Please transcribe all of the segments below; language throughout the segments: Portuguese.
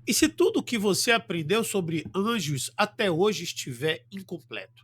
E se tudo o que você aprendeu sobre anjos até hoje estiver incompleto?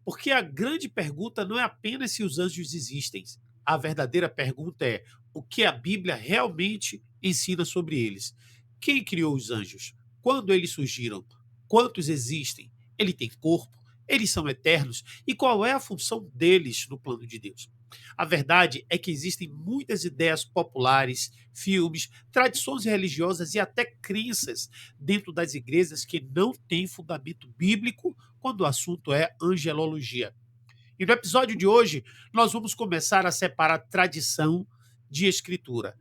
Porque a grande pergunta não é apenas se os anjos existem. A verdadeira pergunta é o que a Bíblia realmente ensina sobre eles. Quem criou os anjos? Quando eles surgiram? Quantos existem? Ele tem corpo? Eles são eternos? E qual é a função deles no plano de Deus? A verdade é que existem muitas ideias populares, filmes, tradições religiosas e até crenças dentro das igrejas que não têm fundamento bíblico quando o assunto é angelologia. E no episódio de hoje, nós vamos começar a separar tradição de escritura.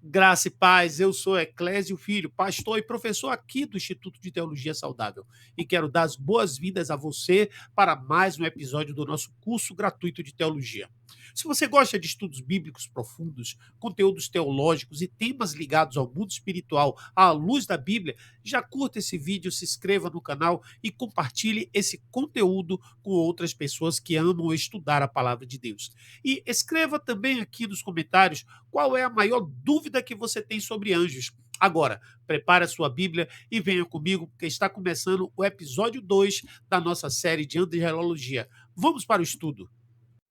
Graça e paz, eu sou Eclésio Filho, pastor e professor aqui do Instituto de Teologia Saudável. E quero dar as boas-vindas a você para mais um episódio do nosso curso gratuito de teologia. Se você gosta de estudos bíblicos profundos, conteúdos teológicos e temas ligados ao mundo espiritual à luz da Bíblia, já curta esse vídeo, se inscreva no canal e compartilhe esse conteúdo com outras pessoas que amam estudar a palavra de Deus. E escreva também aqui nos comentários qual é a maior dúvida que você tem sobre anjos. Agora, prepare a sua Bíblia e venha comigo, porque está começando o episódio 2 da nossa série de angelologia. Vamos para o estudo.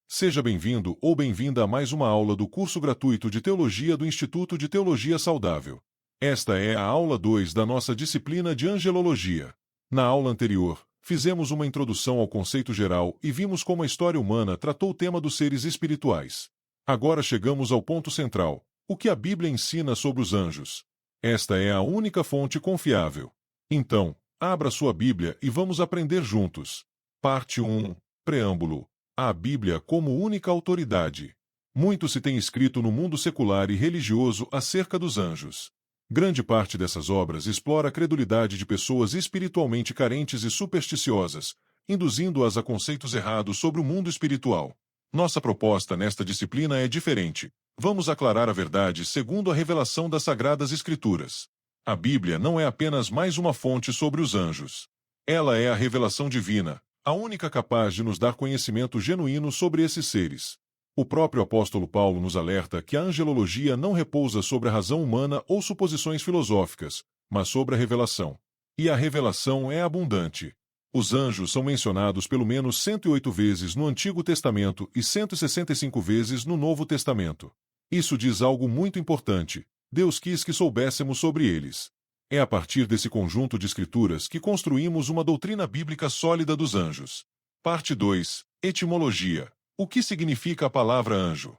Seja bem-vindo ou bem-vinda a mais uma aula do curso gratuito de Teologia do Instituto de Teologia Saudável. Esta é a aula 2 da nossa disciplina de Angelologia. Na aula anterior, fizemos uma introdução ao conceito geral e vimos como a história humana tratou o tema dos seres espirituais. Agora chegamos ao ponto central: o que a Bíblia ensina sobre os anjos. Esta é a única fonte confiável. Então, abra sua Bíblia e vamos aprender juntos. Parte 1. Preâmbulo. A Bíblia como única autoridade. Muito se tem escrito no mundo secular e religioso acerca dos anjos. Grande parte dessas obras explora a credulidade de pessoas espiritualmente carentes e supersticiosas, induzindo-as a conceitos errados sobre o mundo espiritual. Nossa proposta nesta disciplina é diferente. Vamos aclarar a verdade segundo a revelação das Sagradas Escrituras. A Bíblia não é apenas mais uma fonte sobre os anjos. Ela é a revelação divina, a única capaz de nos dar conhecimento genuíno sobre esses seres. O próprio apóstolo Paulo nos alerta que a angelologia não repousa sobre a razão humana ou suposições filosóficas, mas sobre a revelação. E a revelação é abundante. Os anjos são mencionados pelo menos 108 vezes no Antigo Testamento e 165 vezes no Novo Testamento. Isso diz algo muito importante: Deus quis que soubéssemos sobre eles. É a partir desse conjunto de escrituras que construímos uma doutrina bíblica sólida dos anjos. Parte 2. Etimologia. O que significa a palavra anjo?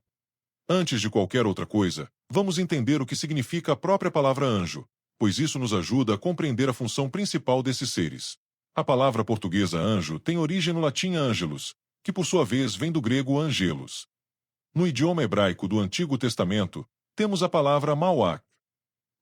Antes de qualquer outra coisa, vamos entender o que significa a própria palavra anjo, pois isso nos ajuda a compreender a função principal desses seres. A palavra portuguesa anjo tem origem no latim angelus, que por sua vez vem do grego angelos. No idioma hebraico do Antigo Testamento, temos a palavra malach.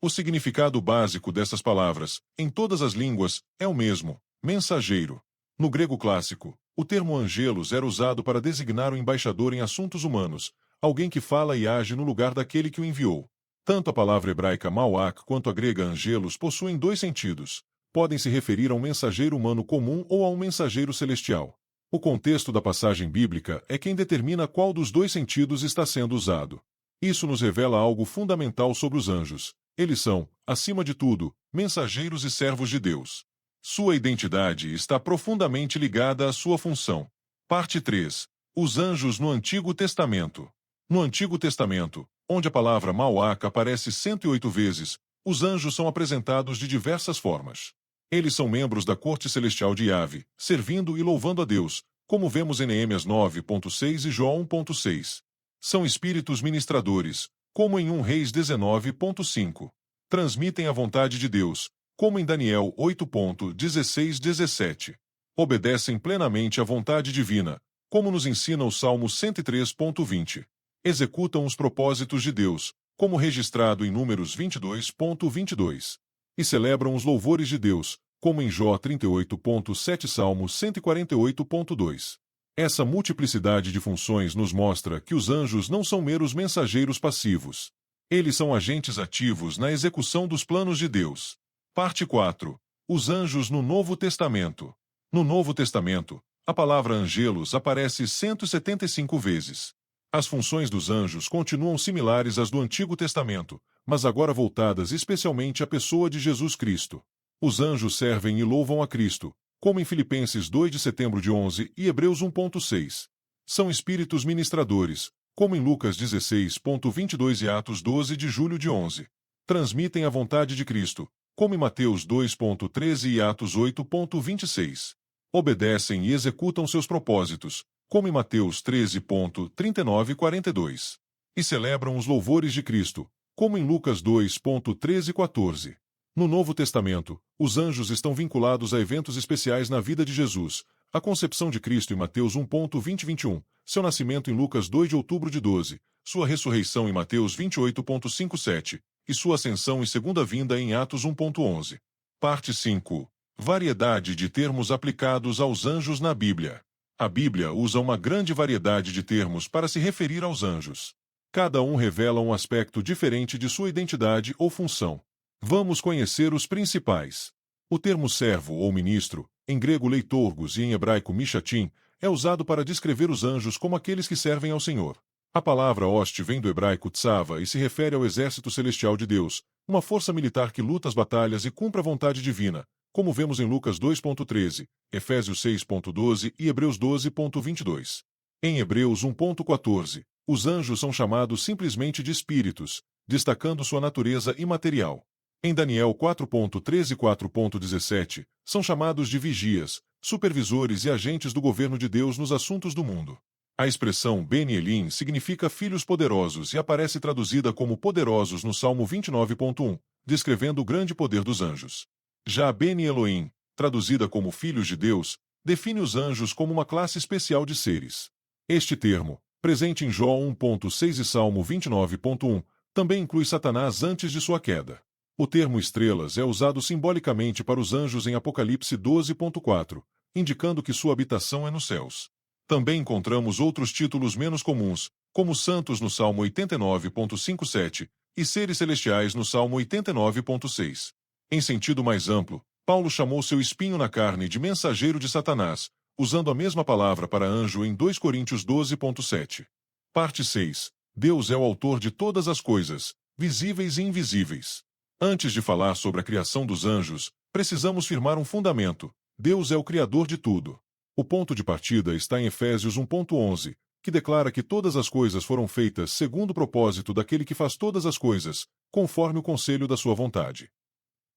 O significado básico dessas palavras, em todas as línguas, é o mesmo: mensageiro. No grego clássico, o termo angelos era usado para designar o embaixador em assuntos humanos, alguém que fala e age no lugar daquele que o enviou. Tanto a palavra hebraica malach quanto a grega angelos possuem dois sentidos. Podem se referir a um mensageiro humano comum ou a um mensageiro celestial. O contexto da passagem bíblica é quem determina qual dos dois sentidos está sendo usado. Isso nos revela algo fundamental sobre os anjos. Eles são, acima de tudo, mensageiros e servos de Deus. Sua identidade está profundamente ligada à sua função. Parte 3. Os anjos no Antigo Testamento. No Antigo Testamento, onde a palavra malach aparece 108 vezes, os anjos são apresentados de diversas formas. Eles são membros da corte celestial de Yahvé, servindo e louvando a Deus, como vemos em Neemias 9.6 e Jó 1.6. São espíritos ministradores, como em 1 Reis 19.5. Transmitem a vontade de Deus, como em Daniel 8.16-17. Obedecem plenamente à vontade divina, como nos ensina o Salmo 103.20. Executam os propósitos de Deus, como registrado em Números 22.22. E celebram os louvores de Deus, como em Jó 38.7 Salmo 148.2. Essa multiplicidade de funções nos mostra que os anjos não são meros mensageiros passivos. Eles são agentes ativos na execução dos planos de Deus. Parte 4. Os anjos no Novo Testamento. No Novo Testamento, a palavra angelos aparece 175 vezes. As funções dos anjos continuam similares às do Antigo Testamento, mas agora voltadas especialmente à pessoa de Jesus Cristo. Os anjos servem e louvam a Cristo, como em Filipenses 2 de setembro de 11 e Hebreus 1.6. São espíritos ministradores, como em Lucas 16.22 e Atos 12 de julho de 11. Transmitem a vontade de Cristo, como em Mateus 2.13 e Atos 8.26. Obedecem e executam seus propósitos, como em Mateus 13.39 e 42. E celebram os louvores de Cristo, como em Lucas 2.13 e 14. No Novo Testamento, os anjos estão vinculados a eventos especiais na vida de Jesus: a concepção de Cristo em Mateus 1.20 e 21, seu nascimento em Lucas 2 de outubro de 12, sua ressurreição em Mateus 28.57 e sua ascensão e segunda vinda em Atos 1.11. Parte 5. Variedade de termos aplicados aos anjos na Bíblia. A Bíblia usa uma grande variedade de termos para se referir aos anjos. Cada um revela um aspecto diferente de sua identidade ou função. Vamos conhecer os principais. O termo servo ou ministro, em grego leitorgos e em hebraico mishatim, é usado para descrever os anjos como aqueles que servem ao Senhor. A palavra hoste vem do hebraico tsava e se refere ao exército celestial de Deus, uma força militar que luta as batalhas e cumpre a vontade divina, como vemos em Lucas 2.13, Efésios 6.12 e Hebreus 12.22. Em Hebreus 1.14, os anjos são chamados simplesmente de espíritos, destacando sua natureza imaterial. Em Daniel 4.13 e 4.17, são chamados de vigias, supervisores e agentes do governo de Deus nos assuntos do mundo. A expressão Beni Elim significa filhos poderosos e aparece traduzida como poderosos no Salmo 29.1, descrevendo o grande poder dos anjos. Já Beni Elohim, traduzida como filhos de Deus, define os anjos como uma classe especial de seres. Este termo, presente em Jó 1.6 e Salmo 29.1, também inclui Satanás antes de sua queda. O termo estrelas é usado simbolicamente para os anjos em Apocalipse 12.4, indicando que sua habitação é nos céus. Também encontramos outros títulos menos comuns, como santos no Salmo 89.57 e seres celestiais no Salmo 89.6. Em sentido mais amplo, Paulo chamou seu espinho na carne de mensageiro de Satanás, usando a mesma palavra para anjo em 2 Coríntios 12.7. Parte 6. Deus é o autor de todas as coisas, visíveis e invisíveis. Antes de falar sobre a criação dos anjos, precisamos firmar um fundamento: Deus é o Criador de tudo. O ponto de partida está em Efésios 1.11, que declara que todas as coisas foram feitas segundo o propósito daquele que faz todas as coisas, conforme o conselho da sua vontade.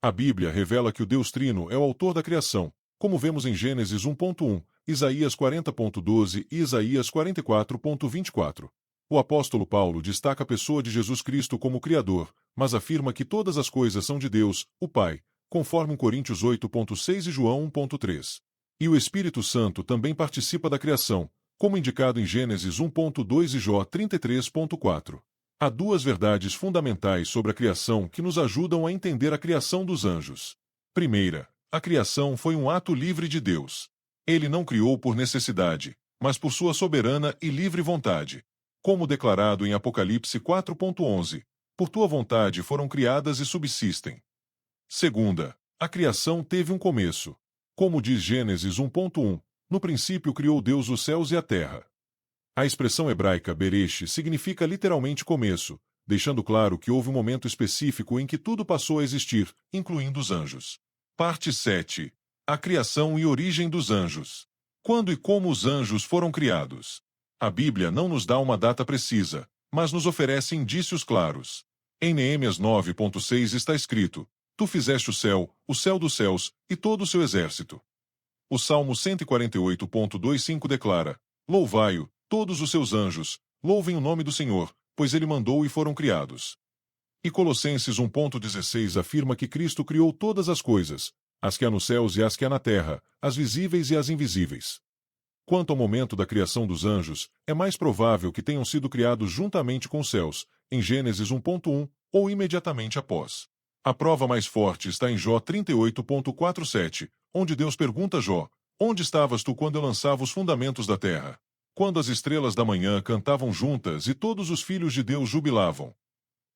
A Bíblia revela que o Deus Trino é o autor da criação, como vemos em Gênesis 1.1, Isaías 40.12 e Isaías 44.24. O apóstolo Paulo destaca a pessoa de Jesus Cristo como Criador, mas afirma que todas as coisas são de Deus, o Pai, conforme 1 Coríntios 8.6 e João 1.3. E o Espírito Santo também participa da criação, como indicado em Gênesis 1.2 e Jó 33.4. Há duas verdades fundamentais sobre a criação que nos ajudam a entender a criação dos anjos. Primeira, a criação foi um ato livre de Deus. Ele não criou por necessidade, mas por sua soberana e livre vontade. Como declarado em Apocalipse 4.11, por tua vontade foram criadas e subsistem. Segunda, a criação teve um começo. Como diz Gênesis 1.1, no princípio criou Deus os céus e a terra. A expressão hebraica beresh significa literalmente começo, deixando claro que houve um momento específico em que tudo passou a existir, incluindo os anjos. Parte 7. A criação e origem dos anjos. Quando e como os anjos foram criados? A Bíblia não nos dá uma data precisa, mas nos oferece indícios claros. Em Neemias 9.6 está escrito: Tu fizeste o céu dos céus, e todo o seu exército. O Salmo 148.25 declara: Louvai-o, todos os seus anjos, louvem o nome do Senhor, pois ele mandou e foram criados. E Colossenses 1.16 afirma que Cristo criou todas as coisas, as que há nos céus e as que há na terra, as visíveis e as invisíveis. Quanto ao momento da criação dos anjos, é mais provável que tenham sido criados juntamente com os céus, em Gênesis 1.1, ou imediatamente após. A prova mais forte está em Jó 38.47, onde Deus pergunta a Jó: Onde estavas tu quando eu lançava os fundamentos da terra? Quando as estrelas da manhã cantavam juntas e todos os filhos de Deus jubilavam.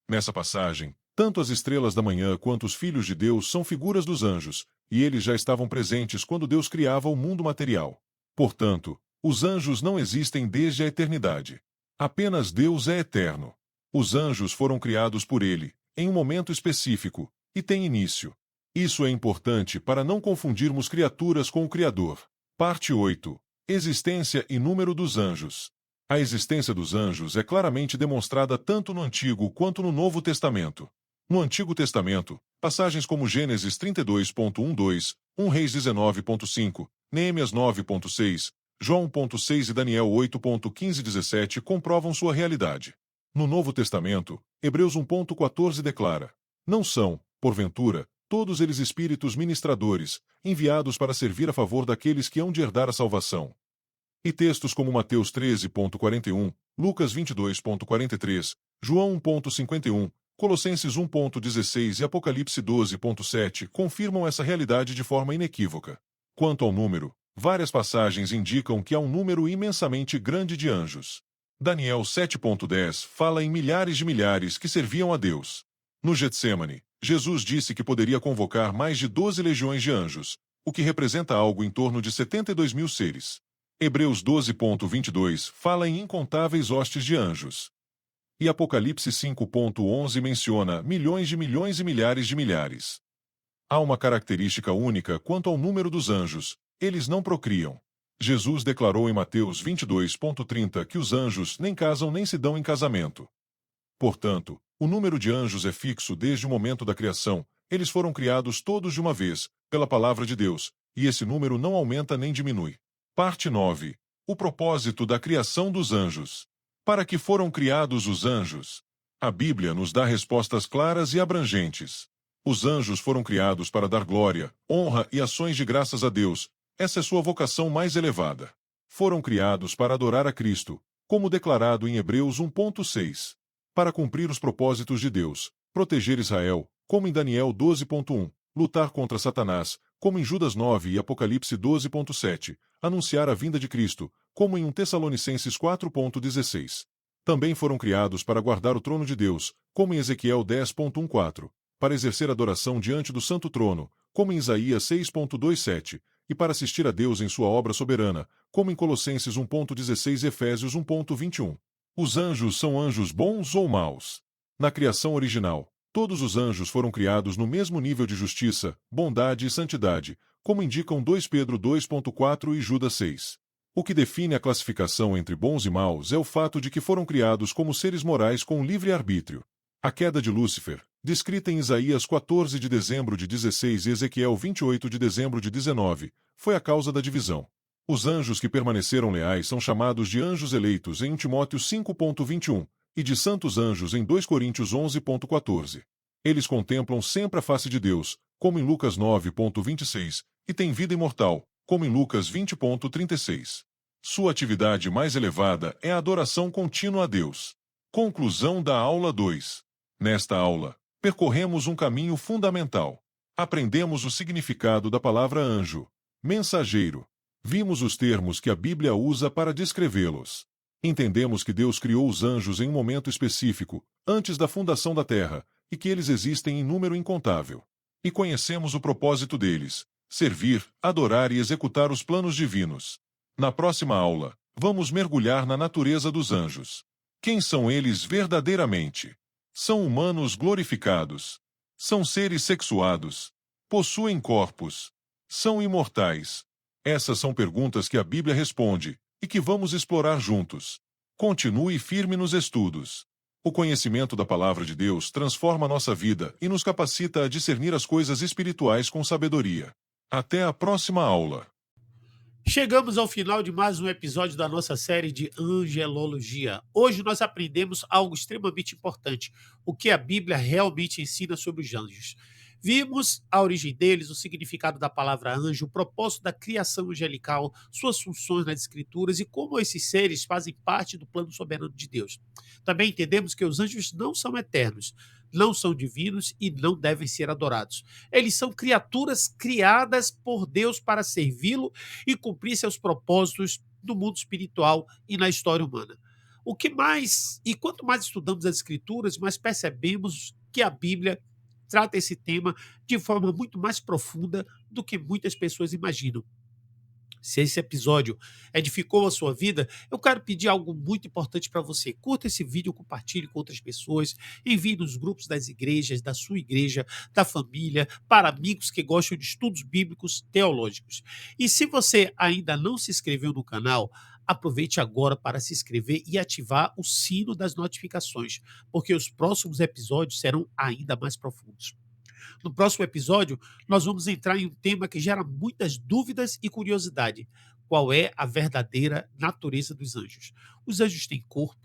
Nessa passagem, tanto as estrelas da manhã quanto os filhos de Deus são figuras dos anjos, e eles já estavam presentes quando Deus criava o mundo material. Portanto, os anjos não existem desde a eternidade. Apenas Deus é eterno. Os anjos foram criados por ele, em um momento específico, e tem início. Isso é importante para não confundirmos criaturas com o Criador. Parte 8. Existência e número dos anjos. A existência dos anjos é claramente demonstrada tanto no Antigo quanto no Novo Testamento. No Antigo Testamento, passagens como Gênesis 32.12, 1 Reis 19.5, Neemias 9.6, João 1.6 e Daniel 8.15-17 comprovam sua realidade. No Novo Testamento, Hebreus 1.14 declara: não são, porventura, todos eles espíritos ministradores, enviados para servir a favor daqueles que hão de herdar a salvação. E textos como Mateus 13.41, Lucas 22.43, João 1.51, Colossenses 1.16 e Apocalipse 12.7 confirmam essa realidade de forma inequívoca. Quanto ao número, várias passagens indicam que há um número imensamente grande de anjos. Daniel 7.10 fala em milhares de milhares que serviam a Deus. No Getsêmani, Jesus disse que poderia convocar mais de 12 legiões de anjos, o que representa algo em torno de 72 mil seres. Hebreus 12.22 fala em incontáveis hostes de anjos. E Apocalipse 5.11 menciona milhões e milhares de milhares. Há uma característica única quanto ao número dos anjos: eles não procriam. Jesus declarou em Mateus 22.30 que os anjos nem casam nem se dão em casamento. Portanto, o número de anjos é fixo desde o momento da criação. Eles foram criados todos de uma vez, pela palavra de Deus, e esse número não aumenta nem diminui. Parte 9. O propósito da criação dos anjos. Para que foram criados os anjos? A Bíblia nos dá respostas claras e abrangentes. Os anjos foram criados para dar glória, honra e ações de graças a Deus. Essa é sua vocação mais elevada. Foram criados para adorar a Cristo, como declarado em Hebreus 1.6. Para cumprir os propósitos de Deus, proteger Israel, como em Daniel 12.1, lutar contra Satanás, como em Judas 9 e Apocalipse 12.7, anunciar a vinda de Cristo, como em 1 Tessalonicenses 4.16. Também foram criados para guardar o trono de Deus, como em Ezequiel 10.14, para exercer adoração diante do santo trono, como em Isaías 6.27, e para assistir a Deus em sua obra soberana, como em Colossenses 1.16 e Efésios 1.21. Os anjos são anjos bons ou maus? Na criação original, todos os anjos foram criados no mesmo nível de justiça, bondade e santidade, como indicam 2 Pedro 2.4 e Judas 6. O que define a classificação entre bons e maus é o fato de que foram criados como seres morais com livre arbítrio. A queda de Lúcifer, descrita em Isaías 14 de dezembro de 16 e Ezequiel 28 de dezembro de 19, foi a causa da divisão. Os anjos que permaneceram leais são chamados de anjos eleitos em 1 Timóteo 5.21 e de santos anjos em 2 Coríntios 11.14. Eles contemplam sempre a face de Deus, como em Lucas 9.26, e têm vida imortal, como em Lucas 20.36. Sua atividade mais elevada é a adoração contínua a Deus. Conclusão da aula 2. Nesta aula, percorremos um caminho fundamental. Aprendemos o significado da palavra anjo, mensageiro. Vimos os termos que a Bíblia usa para descrevê-los. Entendemos que Deus criou os anjos em um momento específico, antes da fundação da terra, e que eles existem em número incontável. E conhecemos o propósito deles: servir, adorar e executar os planos divinos. Na próxima aula, vamos mergulhar na natureza dos anjos. Quem são eles verdadeiramente? São humanos glorificados. São seres sexuados. Possuem corpos. São imortais. Essas são perguntas que a Bíblia responde e que vamos explorar juntos. Continue firme nos estudos. O conhecimento da palavra de Deus transforma nossa vida e nos capacita a discernir as coisas espirituais com sabedoria. Até a próxima aula. Chegamos ao final de mais um episódio da nossa série de Angelologia. Hoje nós aprendemos algo extremamente importante, o que a Bíblia realmente ensina sobre os anjos. Vimos a origem deles, o significado da palavra anjo, o propósito da criação angelical, suas funções nas Escrituras e como esses seres fazem parte do plano soberano de Deus. Também entendemos que os anjos não são eternos, não são divinos e não devem ser adorados. Eles são criaturas criadas por Deus para servi-lo e cumprir seus propósitos no mundo espiritual e na história humana. O que mais, e quanto mais estudamos as Escrituras, mais percebemos que a Bíblia trata esse tema de forma muito mais profunda do que muitas pessoas imaginam. Se esse episódio edificou a sua vida, eu quero pedir algo muito importante para você. Curta esse vídeo, compartilhe com outras pessoas, envie nos grupos das igrejas, da sua igreja, da família, para amigos que gostam de estudos bíblicos teológicos. E se você ainda não se inscreveu no canal, aproveite agora para se inscrever e ativar o sino das notificações, porque os próximos episódios serão ainda mais profundos. No próximo episódio, nós vamos entrar em um tema que gera muitas dúvidas e curiosidade. Qual é a verdadeira natureza dos anjos? Os anjos têm corpo,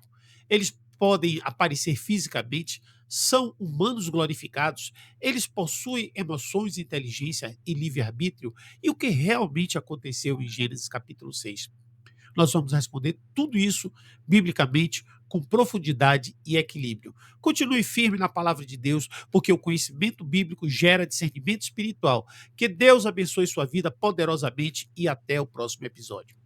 eles podem aparecer fisicamente, são humanos glorificados, eles possuem emoções, inteligência e livre-arbítrio, e o que realmente aconteceu em Gênesis capítulo 6? Nós vamos responder tudo isso biblicamente, com profundidade e equilíbrio. Continue firme na palavra de Deus, porque o conhecimento bíblico gera discernimento espiritual. Que Deus abençoe sua vida poderosamente e até o próximo episódio.